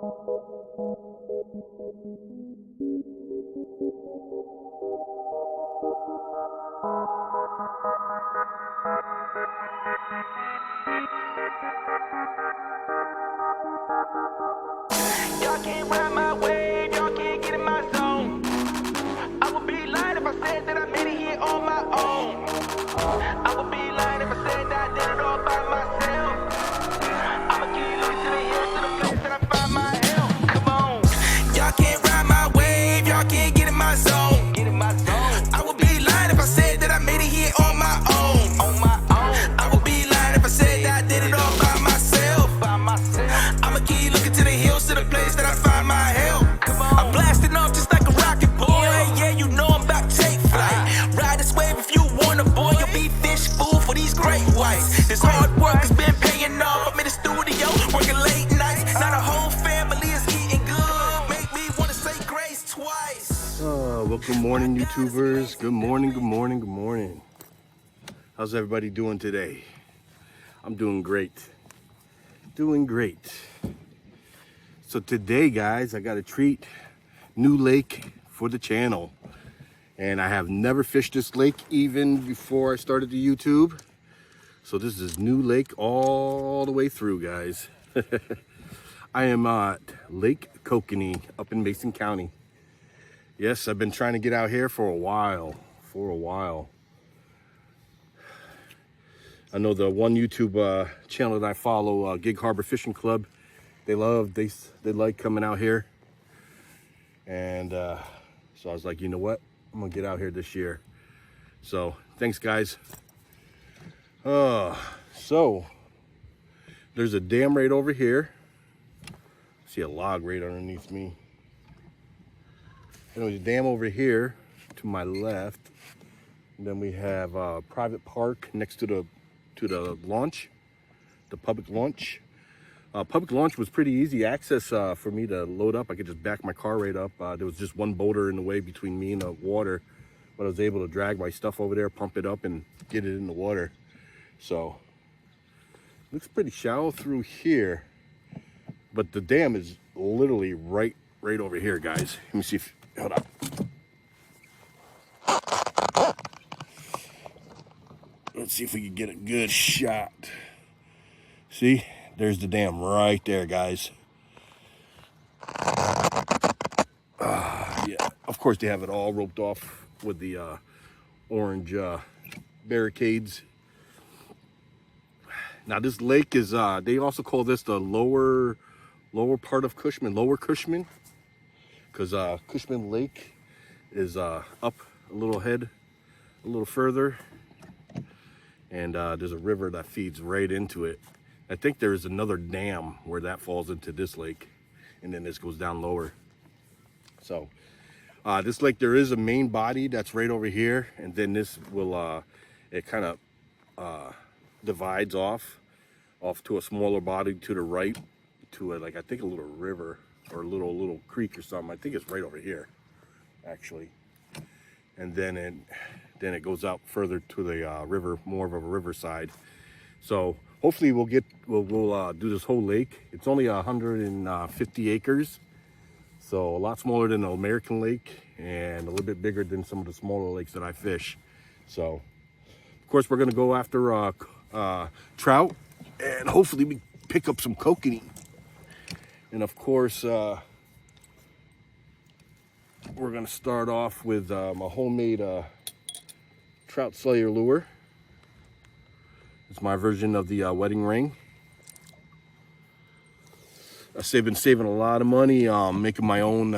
Y'all can't ride my wave, y'all can't get in my zone. I would be lying if I said that I made it here on my own. I would be lying if I said that I did it all by myself. I'ma keep looking to the hills, to the place that I find my help. Come on. Y'all can't ride my wave, y'all can't get in my zone. Get in my zone. I would be lying if I said that I made it here on my own. On my own. I would be lying if I said that I did it all by myself. By myself. I'ma keep looking to the hills, to the place that I find my help. Come on. I'm blasting off just like a rocket boy. Yeah, you know I'm about to take flight. Ride this wave if you want a boy. You'll be fish food for these great whites. This hard work has been paying off. I'm in the studio working late nights. Now the whole family is eating good. Make me wanna say grace twice. Well, good morning, YouTubers. Good morning, good morning, good morning. How's everybody doing today? I'm doing great. Doing great. So today, guys, I got a treat. New lake for the channel. And I have never fished this lake even before I started the YouTube. So this is new lake all the way through, guys. I am at Lake Kokanee up in Mason County. Yes, I've been trying to get out here for a while. I know the one YouTube channel that I follow, Gig Harbor Fishing Club, they like coming out here. And so I was like, you know what? I'm gonna get out here this year. So thanks, guys. So there's a dam right over here. See a log right underneath me. And there's a dam over here to my left. And then we have a private park next to the launch, the public launch. Public launch was pretty easy access for me to load up. I could just back my car right up. There was just one boulder in the way between me and the water, but I was able to drag my stuff over there, pump it up, and get it in the water. So looks pretty shallow through here, but the dam is literally right over here, guys. Let me see if, hold up. Let's see if we can get a good shot. See? There's the dam right there, guys. Yeah, of course they have it all roped off with the orange barricades. Now this lake is, they also call this the lower part of Cushman, Lower Cushman, because Cushman Lake is up a little further, and there's a river that feeds right into it. I think there's another dam where that falls into this lake, and then this goes down lower. So this lake, there is a main body that's right over here, and then this will it kind of divides off to a smaller body to the right, to like I think a little river or a little creek or something. I think it's right over here, actually. And then it goes out further to the river, more of a riverside. So hopefully we'll do this whole lake. It's only 150 acres, so a lot smaller than the American lake and a little bit bigger than some of the smaller lakes that I fish. So of course we're gonna go after trout, and hopefully we pick up some kokanee. And of course we're gonna start off with my homemade trout slayer lure. It's my version of the wedding ring. I've been saving a lot of money making my own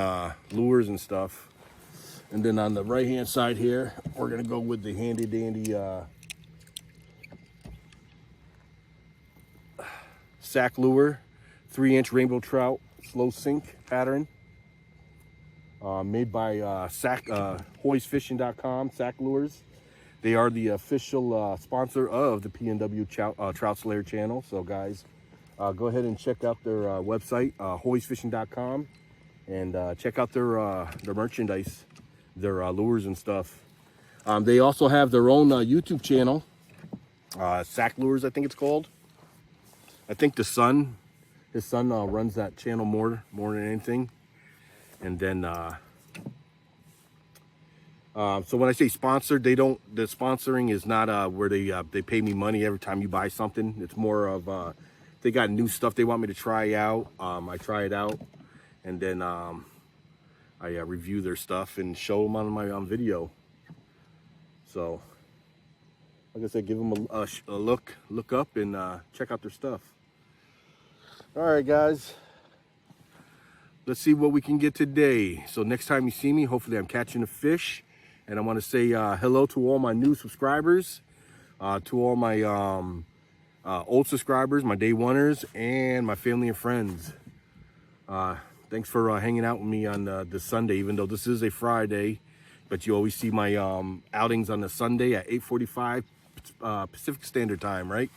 lures and stuff. And then on the right hand side here, we're gonna go with the handy dandy Sak Lure 3-inch rainbow trout slow sink pattern, made by hoangsfishing.com, Sak Lures. They are the official sponsor of the PNW Trout Slayer channel. So guys, go ahead and check out their website, hoangsfishing.com, and check out their merchandise, their lures and stuff. They also have their own YouTube channel, Sak Lures, I think it's called. I think the son His son runs that channel more than anything. And then so when I say sponsored, the sponsoring is not where they pay me money every time you buy something. It's more of they got new stuff they want me to try out. I try it out, and then I review their stuff and show them on my video. So like I said, give them a look up and check out their stuff. All right, guys. Let's see what we can get today. So next time you see me, hopefully I'm catching a fish. And I want to say hello to all my new subscribers, to all my old subscribers, my day oneers, and my family and friends. Thanks for hanging out with me on this Sunday, even though this is a Friday. But you always see my outings on the Sunday at 8:45 Pacific Standard Time, right?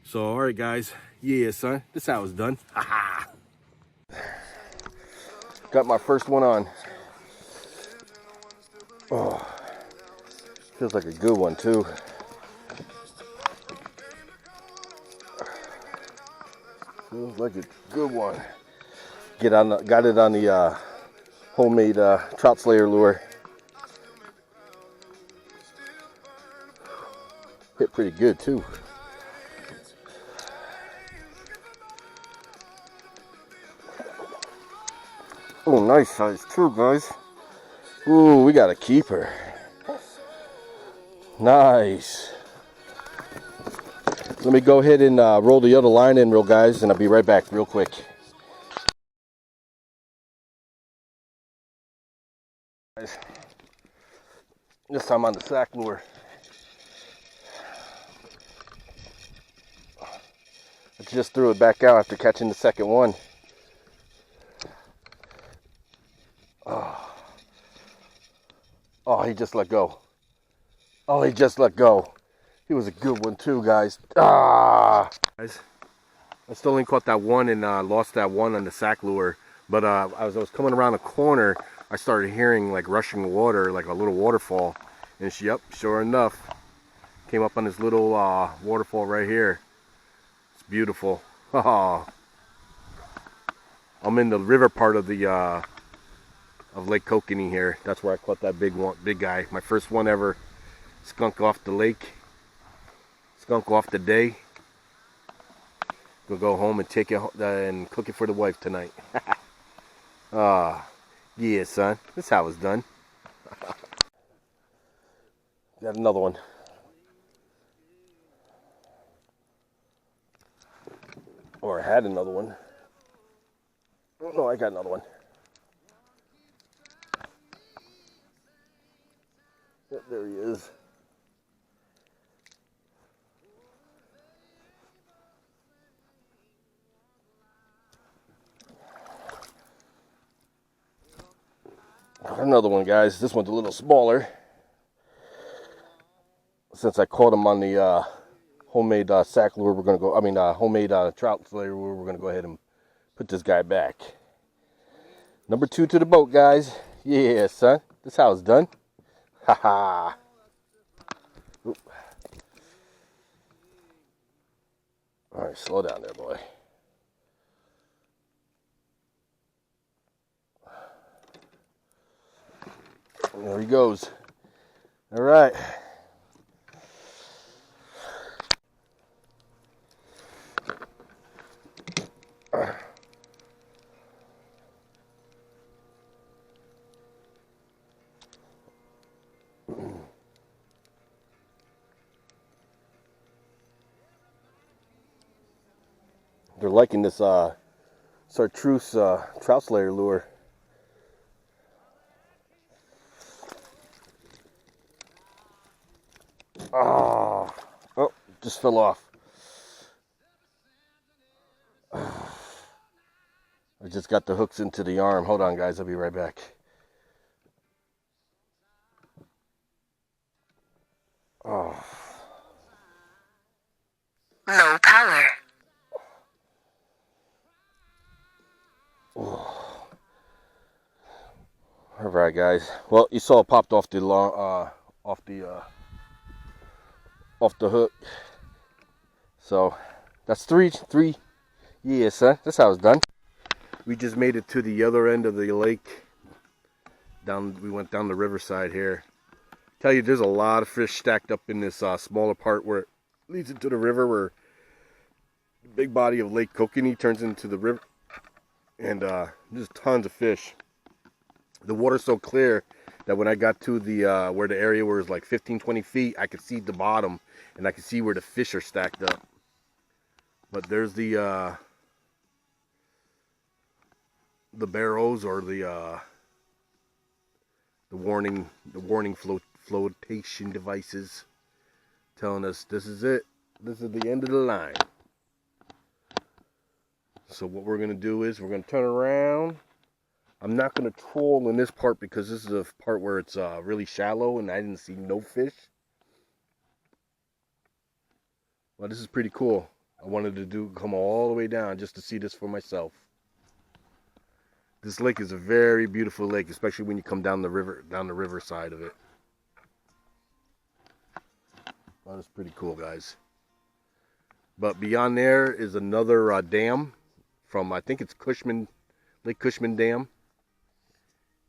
So, all right, guys. Yeah, son. This is how it's done. Ha-ha. Got my first one on. Oh, feels like a good one too. Feels like a good one. Got it on the homemade trout slayer lure. Hit pretty good too. Oh, nice size too, guys. Ooh, we got a keeper. Nice. Let me go ahead and roll the other line in real, guys, and I'll be right back real quick. Guys, this time on the Sak lure. I just threw it back out after catching the second one. Oh, he just let go. Oh, he just let go. He was a good one too, guys. Ah! Guys, I still only caught that one and lost that one on the Sak lure. But as I was coming around the corner, I started hearing like rushing water, like a little waterfall. And yep, sure enough, came up on this little waterfall right here. It's beautiful. I'm in the river part of the of Lake Kokanee here. That's where I caught that big guy. My first one ever. Skunk off the lake. Skunk off the day. We'll go home and take it and cook it for the wife tonight. Yeah, son. This is how it's done. Got another one. Or I had another one. Oh, no, I got another one. There he is. Another one, guys. This one's a little smaller. Since I caught him on the homemade Sak lure, we're gonna go. I mean, homemade trout slayer lure. We're gonna go ahead and put this guy back. Number 2 to the boat, guys. Yeah, son. This is how it's done. Ha-ha. All right, slow down there, boy. There he goes. All right. They're liking this chartreuse trout slayer lure. Oh, just fell off. I just got the hooks into the arm. Hold on, guys. I'll be right back. Oh. Low power. Oh. All right, guys. Well, you saw it popped off the off the hook. So that's three Yeah, son, that's how it's done. We just made it to the other end of the lake. We went down the riverside here. Tell you, there's a lot of fish stacked up in this smaller part where it leads into the river, where the big body of Lake Kokanee turns into the river. And there's tons of fish. The water's so clear that when I got to the where the area where it's like 15-20 feet, I could see the bottom and I could see where the fish are stacked up. But there's the barrows, or the warning flotation devices, telling us this is it. This is the end of the line. So what we're gonna do is we're gonna turn around. I'm not gonna troll in this part because this is a part where it's really shallow and I didn't see no fish. Well, this is pretty cool. I wanted to come all the way down just to see this for myself. This lake is a very beautiful lake, especially when you come down the river side of it. Well, that's pretty cool, guys. But beyond there is another dam from, I think it's Lake Cushman Dam,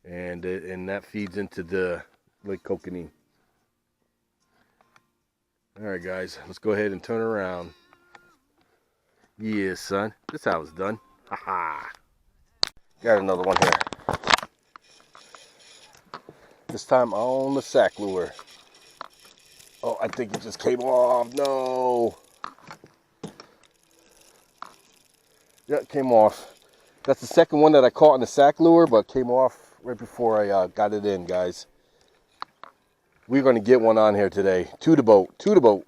and that feeds into the Lake Kokanee. All right, guys, let's go ahead and turn around. Yeah, son, that's how it's done. Haha. Got another one here. This time on the Sak Lure. Oh, I think it just came off. No. Yeah, it came off. That's the second one that I caught on the Sak Lure, but came off right before I got it in, guys. We're going to get one on here today. To the boat. To the boat.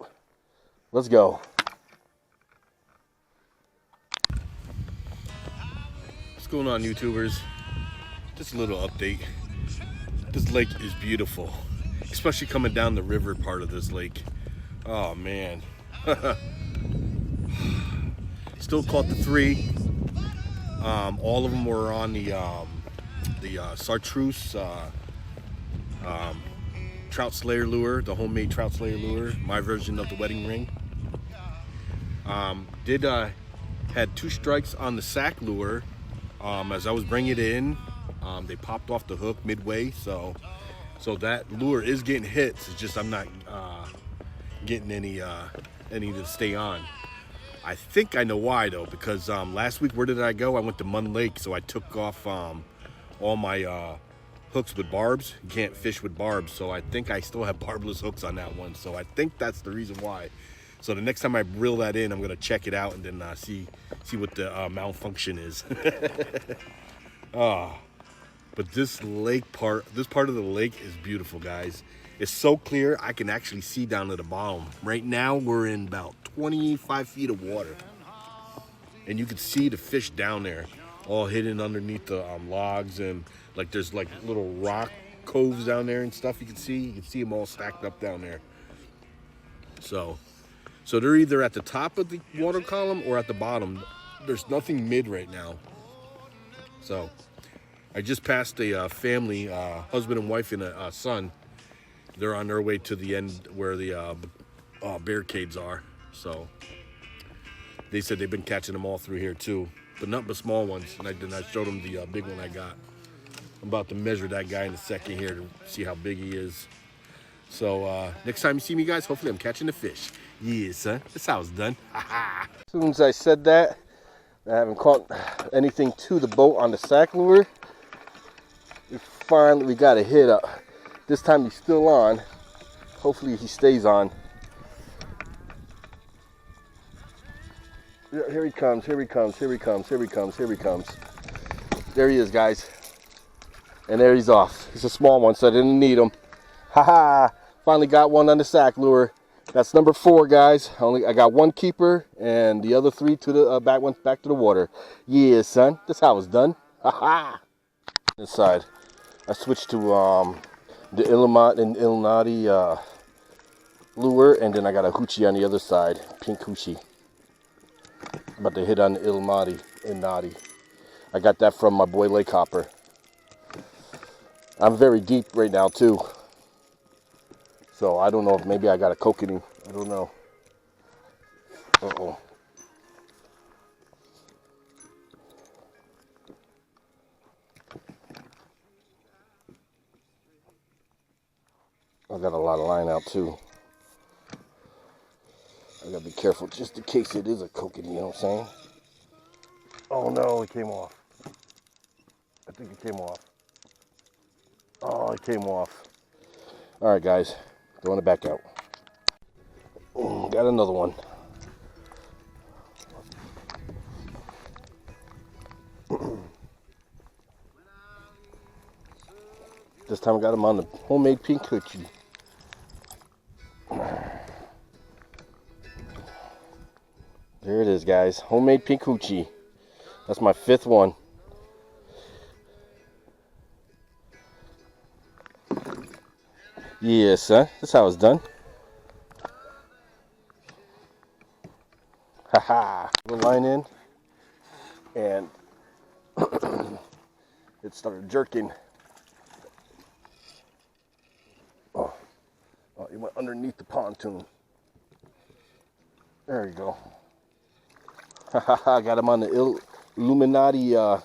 Let's go. What's going on, YouTubers? Just a little update. This lake is beautiful, especially coming down the river part of this lake. Oh man. Still caught the 3. All of them were on the Chartreuse Trout Slayer lure, the homemade Trout Slayer lure, my version of the wedding ring. Had 2 strikes on the Sak Lure. As I was bringing it in, they popped off the hook midway, so that lure is getting hits. It's just I'm not getting any to stay on. I think I know why though, because last week, where did I go? I went to Mun Lake, so I took off all my hooks with barbs. You can't fish with barbs, so I think I still have barbless hooks on that one. So I think that's the reason why. So the next time I reel that in, I'm gonna check it out and then see what the malfunction is. But this part of the lake is beautiful, guys. It's so clear I can actually see down to the bottom. Right now we're in about 25 feet of water, and you can see the fish down there, all hidden underneath the logs, and like there's like little rock coves down there and stuff. You can see them all stacked up down there. So they're either at the top of the water column or at the bottom. There's nothing mid right now. So I just passed a family, husband and wife and a son. They're on their way to the end where the barricades are. So they said they've been catching them all through here too, but nothing but small ones. And I showed them the big one I got. I'm about to measure that guy in a second here to see how big he is. So next time you see me, guys, hopefully I'm catching the fish. Yeah, son, that's how it's done. As soon as I said that, I haven't caught anything to the boat on the Sak Lure. We got a hit up. This time he's still on. Hopefully he stays on. Here he comes, here he comes, here he comes, here he comes, here he comes. There he is, guys. And there he's off. He's a small one, so I didn't need him. Haha! Finally got one on the Sak Lure. That's number 4, guys. I got 1 keeper and the other 3 to the back to the water. Yeah, son. That's how it's done. Haha! This side, I switched to the Illumiknotty lure, and then I got a hoochie on the other side, pink hoochie. I'm about to hit on the Illumiknotty. I got that from my boy Lake Hopper. I'm very deep right now too, so I don't know if maybe I got a kokanee. I don't know. Uh-oh. I got a lot of line out too. I gotta be careful just in case it is a kokanee, you know what I'm saying? Oh no, it came off. I think it came off. Oh, it came off. All right, guys, throwing it back out. Got another one. This time I got him on the homemade pink coochie. There it is, guys. Homemade pink coochie. That's my 5th one. Yes, son. That's how it's done. Haha. The line in, and it started jerking. Oh, it went underneath the pontoon. There you go. I got him on the Illumiknotty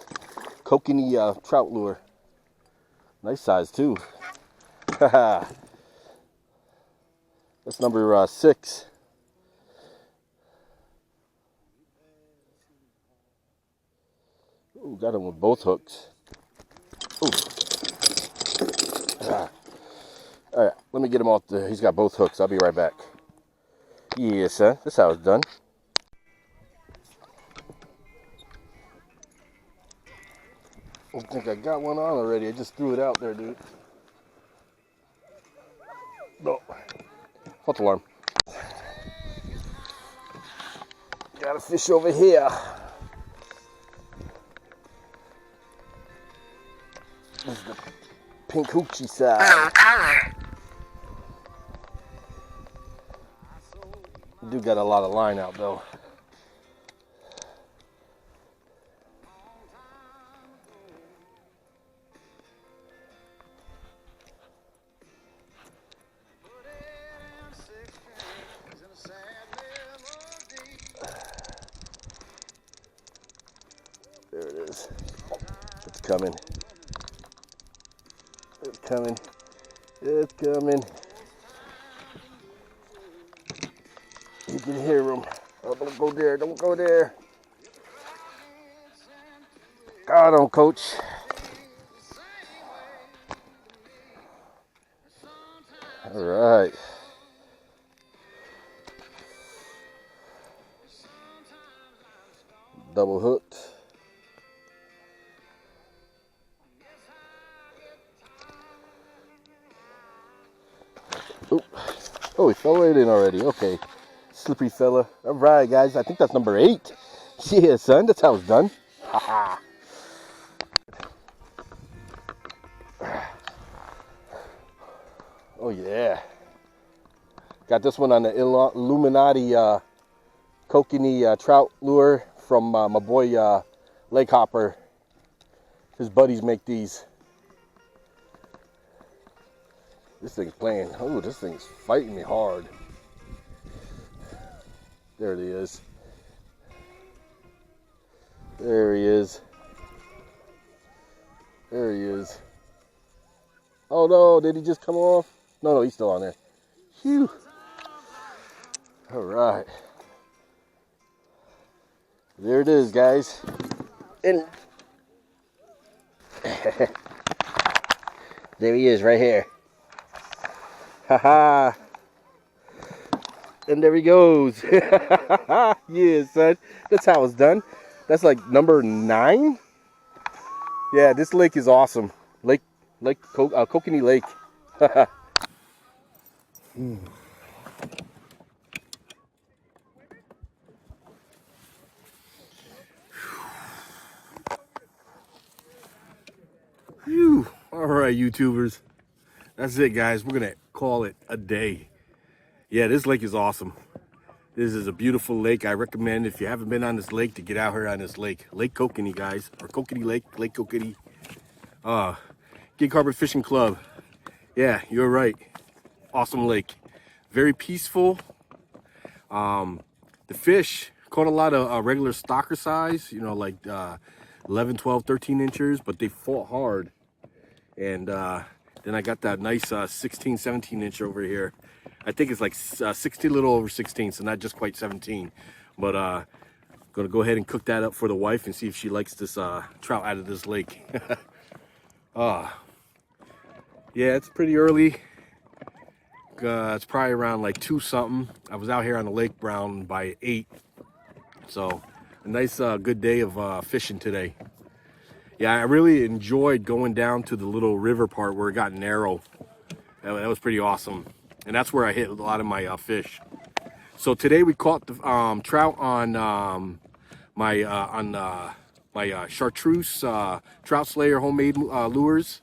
kokanee trout lure. Nice size too. That's number 6. Ooh, got him with both hooks. Ooh. All right, let me get him off the. He's got both hooks. I'll be right back. Yes, sir. That's how it's done. I think I got one on already. I just threw it out there, dude. No. False alarm. Got a fish over here. This is the pink hoochie side. Low power. Do got a lot of line out though. There it is. It's coming. It's coming. It's coming. You can hear him. Oh, don't go there. Don't go there. Got him, coach. All right. Double hooked. Oop. Oh, he fell right in already. Okay. Slippery fella. All right, guys. I think that's number 8. Yeah, son. That's how it's done. Haha. Oh, yeah. Got this one on the Illumiknotty kokanee trout lure from my boy Lake Hopper. His buddies make these. This thing's playing. Oh, this thing's fighting me hard. There it is. There he is. There he is. Oh no, did he just come off? No, he's still on there. Phew. All right. There it is, guys. And there he is right here. Haha. And there he goes. Yeah, son. That's how it's done. That's like number 9. Yeah, this lake is awesome. Kokanee Lake. Whew. All right, YouTubers. That's it, guys. We're going to call it a day. Yeah, this lake is awesome. This is a beautiful lake. I recommend, if you haven't been on this lake, to get out here on this lake. Lake Kokanee, guys. Or Kokanee Lake. Lake Kokanee. Gig Harbor Fishing Club. Yeah, you're right. Awesome lake. Very peaceful. The fish caught a lot of regular stocker size. You know, like 11, 12, 13 inchers. But they fought hard. And Then I got that nice 16, 17 inch over here. I think it's like 16, a little over 16, so not just quite 17. But gonna go ahead and cook that up for the wife and see if she likes this trout out of this lake. Yeah, it's pretty early. It's probably around like 2 something. I was out here on the lake around by 8. So a nice good day of fishing today. Yeah, I really enjoyed going down to the little river part where it got narrow. That was pretty awesome. And that's where I hit a lot of my fish. So today we caught the trout on my chartreuse trout slayer homemade lures.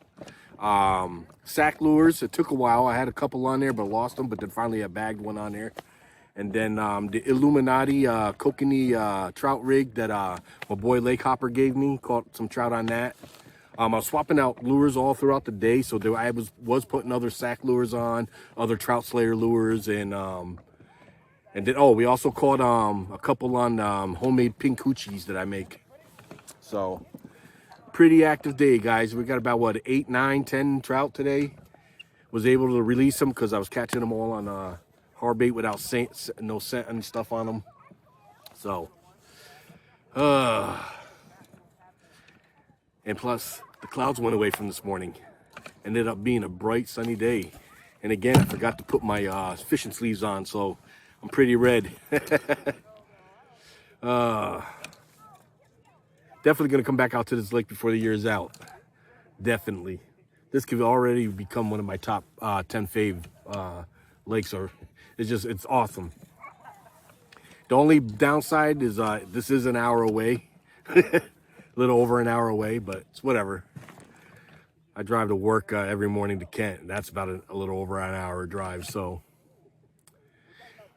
Sak Lures. It took a while. I had a couple on there but lost them, but then finally I bagged one on there. And then the Illumiknotty kokanee trout rig that my boy Lake Hopper gave me. Caught some trout on that. I was swapping out lures all throughout the day, so I was putting other Sak Lures on, other trout slayer lures, and then we also caught a couple on homemade pink coochies that I make. So pretty active day, guys. We got about what 8, 9, 10 trout today. Was able to release them because I was catching them all on hard bait without no scent and stuff on them. So and plus the clouds went away from this morning. Ended up being a bright sunny day. And again, I forgot to put my fishing sleeves on, so I'm pretty red. Definitely gonna come back out to this lake before the year is out. Definitely. This could already become one of my top 10 fave lakes. It's awesome. The only downside is this is an hour away. A little over an hour away, but it's whatever. I drive to work every morning to Kent. And that's about a little over an hour drive, so.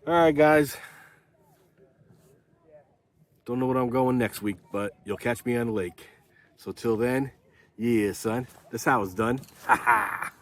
All right, guys. Don't know what I'm going next week, but you'll catch me on the lake. So till then, yeah, son, that's how it's done. Ha ha.